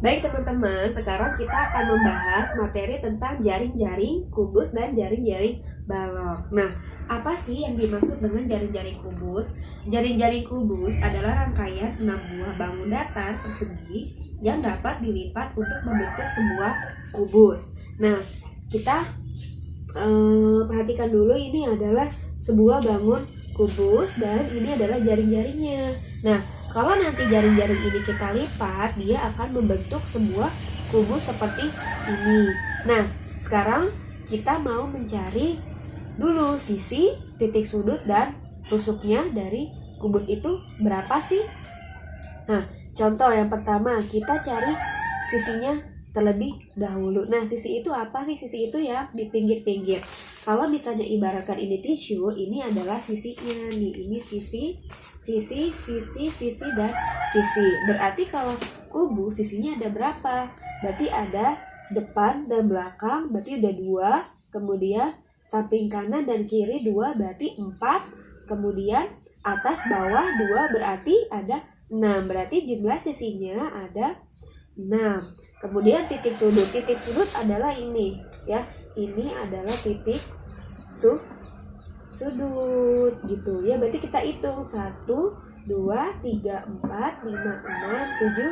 Baik teman-teman, sekarang kita akan membahas materi tentang jaring-jaring kubus dan jaring-jaring balok. Nah, apa sih yang dimaksud dengan jaring-jaring kubus? Jaring-jaring kubus adalah rangkaian 6 buah bangun datar persegi yang dapat dilipat untuk membentuk sebuah kubus. Nah, kita perhatikan dulu, ini adalah sebuah bangun kubus dan ini adalah jaring-jaringnya. Nah, kalau nanti jaring-jaring ini kita lipat, dia akan membentuk sebuah kubus seperti ini. Nah, sekarang kita mau mencari dulu sisi, titik sudut, dan rusuknya dari kubus itu berapa sih? Nah, contoh yang pertama, kita cari sisinya terlebih dahulu. Nah, sisi itu apa sih? Sisi itu ya di pinggir-pinggir. Kalau misalnya ibaratkan ini tisu, ini adalah sisinya nih. Ini sisi, dan sisi. Berarti kalau kubus sisinya ada berapa? Berarti ada depan dan belakang, berarti udah 2. Kemudian samping kanan dan kiri 2, berarti 4. Kemudian atas bawah 2, berarti ada 6. Berarti jumlah sisinya ada 6. Kemudian titik sudut. Titik sudut adalah ini ya. Ini adalah titik sudut gitu ya. Berarti kita hitung 1, 2, 3, 4, 5, 6, 7,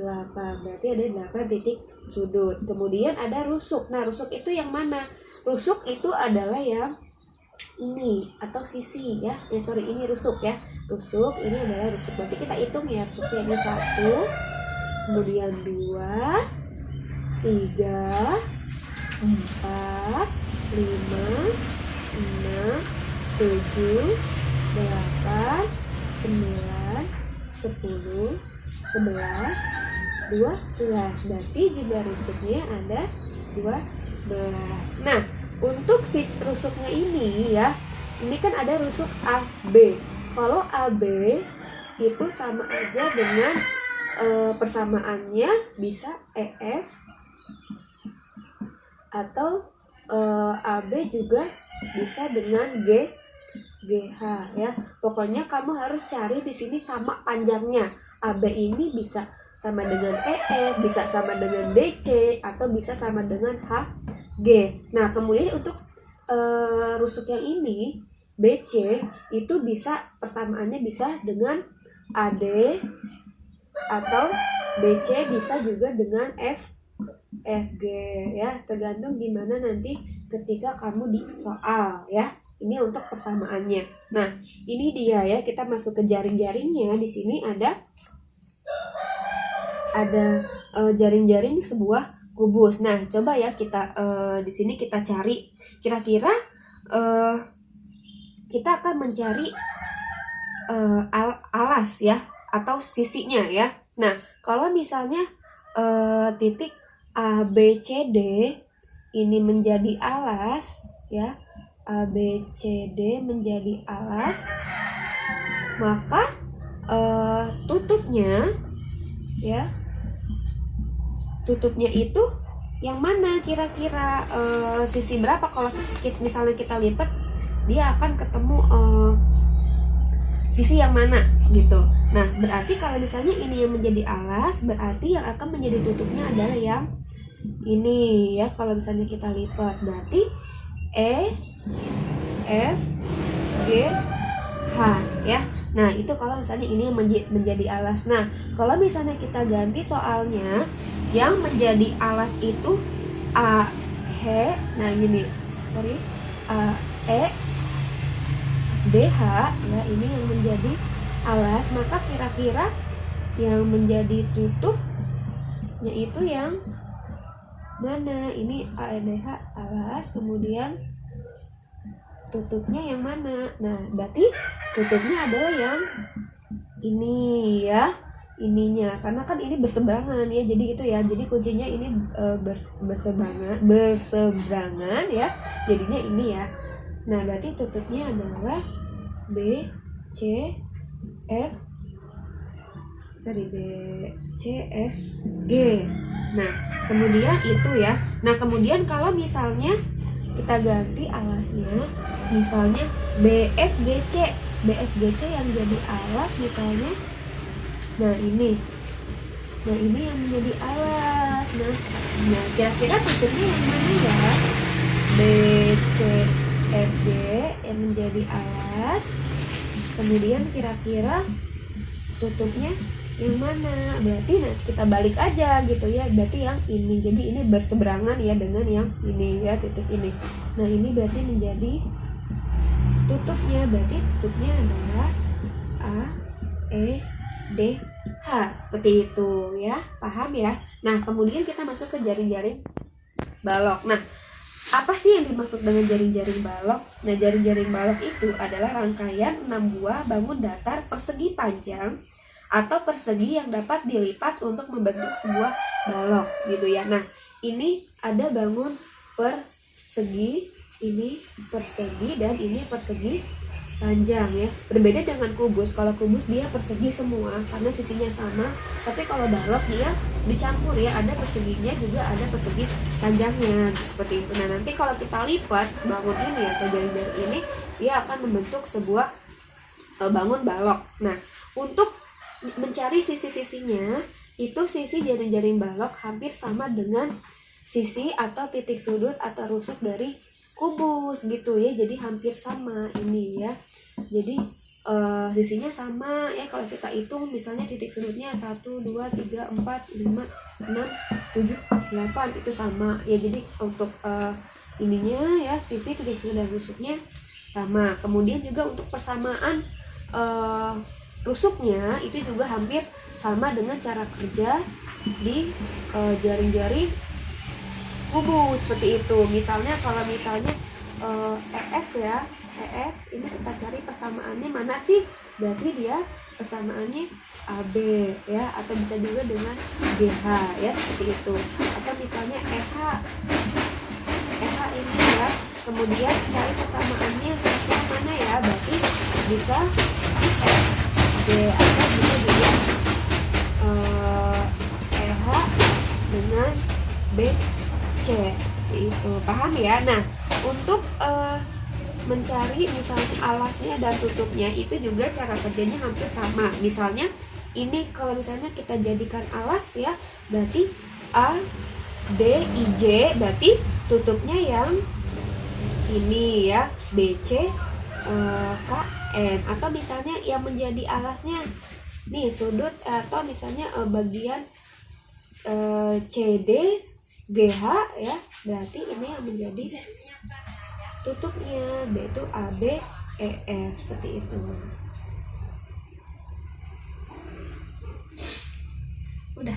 8. Berarti ada 8 titik sudut. Kemudian ada rusuk. Nah, rusuk itu yang mana? Rusuk itu adalah yang ini atau sisi ya. Ini rusuk ya. Rusuk ini adalah rusuk. Berarti kita hitung ya, rusuknya ini 1, kemudian 2, 3, 4, 5, 6, 7, 8, 9, 10, 11, 12. Berarti jumlah rusuknya ada 12. Nah, untuk rusuknya ini ya, ini kan ada rusuk AB. Kalau AB itu sama aja dengan persamaannya bisa EF atau AB juga bisa dengan GH ya. Pokoknya kamu harus cari di sini sama panjangnya. AB ini bisa sama dengan EF, bisa sama dengan BC, atau bisa sama dengan HG. Nah, kemudian untuk rusuk yang ini BC itu bisa persamaannya bisa dengan AD, atau BC bisa juga dengan FG ya, tergantung gimana nanti ketika kamu di soal ya. Ini untuk persamaannya. Nah, ini dia ya, kita masuk ke jaring-jaringnya. Di sini ada jaring-jaring sebuah kubus. Nah, coba ya kita di sini kita cari kira-kira kita akan mencari alas ya atau sisinya ya. Nah, kalau misalnya titik A, B, C, D ini menjadi alas ya, A, B, C, D menjadi alas, maka tutupnya ya, tutupnya itu yang mana kira-kira sisi berapa? Kalau misalnya kita lipat, dia akan ketemu sisi yang mana gitu. Nah, berarti kalau misalnya ini yang menjadi alas, berarti yang akan menjadi tutupnya adalah yang ini ya. Kalau misalnya kita lipat, berarti E, F, G, H ya. Nah, itu kalau misalnya ini yang menjadi alas. Nah, kalau misalnya kita ganti soalnya, yang menjadi alas itu A, H, nah gini, A, E, DH ya, ini yang menjadi alas. Maka kira-kira yang menjadi tutupnya itu yang mana? Ini AEDH alas, kemudian tutupnya yang mana? Nah, berarti tutupnya adalah yang ini ya, ininya, karena kan ini berseberangan ya, jadi itu ya, jadi kuncinya ini berseberangan ya, jadinya ini ya. Nah, berarti tutupnya adalah B, C, F, G. Nah, kemudian itu ya. Nah, kemudian kalau misalnya kita ganti alasnya, misalnya BFGC yang jadi alas misalnya. Nah, ini Nah ini yang menjadi alas. Nah kira-kira tutupnya yang mana ya? B, C, F, G yang menjadi alas. Kemudian kira-kira tutupnya yang mana? Berarti nah kita balik aja gitu ya. Berarti yang ini. Jadi ini berseberangan ya dengan yang ini ya, titik ini. Nah ini berarti menjadi tutupnya. Berarti tutupnya adalah A, E, D, H. Seperti itu ya. Paham ya? Nah kemudian kita masuk ke jaring-jaring balok. Nah apa sih yang dimaksud dengan jaring-jaring balok? Nah jaring-jaring balok itu adalah rangkaian 6 buah bangun datar persegi panjang atau persegi yang dapat dilipat untuk membentuk sebuah balok gitu ya. Nah ini ada bangun persegi, ini persegi, dan ini persegi panjang ya. Berbeda dengan kubus. Kalau kubus dia persegi semua karena sisinya sama, tapi kalau balok dia dicampur ya, ada perseginya juga ada persegi panjangnya seperti itu. Nah nanti kalau kita lipat bangun ini atau jaring-jaring ini, dia akan membentuk sebuah bangun balok. Nah untuk mencari sisi-sisinya, itu sisi jaring-jaring balok hampir sama dengan sisi atau titik sudut atau rusuk dari kubus gitu ya. Jadi hampir sama ini ya. Jadi sisinya sama ya. Kalau kita hitung misalnya titik sudutnya 1, 2, 3, 4, 5, 6, 7, 8 itu sama ya. Jadi untuk ininya ya, sisi titik sudut dan rusuknya sama. Kemudian juga untuk persamaan rusuknya itu juga hampir sama dengan cara kerja di jaring-jaring kubus seperti itu. Misalnya kalau misalnya EF ya, EF ini kita cari persamaannya mana sih? Berarti dia persamaannya AB ya, atau bisa juga dengan GH ya, seperti itu. Atau misalnya EH, EH ini ya, kemudian cari persamaannya kira-kira mana ya? Berarti bisa F, G, atau bisa juga EH dengan B, C, seperti itu. Paham ya? Nah untuk mencari misalnya alasnya dan tutupnya itu juga cara kerjanya hampir sama. Misalnya ini kalau misalnya kita jadikan alas ya, berarti A, D, I, J, berarti tutupnya yang ini ya, B, C, K, N. Atau misalnya yang menjadi alasnya nih sudut atau misalnya bagian C, D, G, H ya, berarti ini yang menjadi tutupnya. B itu A, B, E, F, seperti itu. Udah.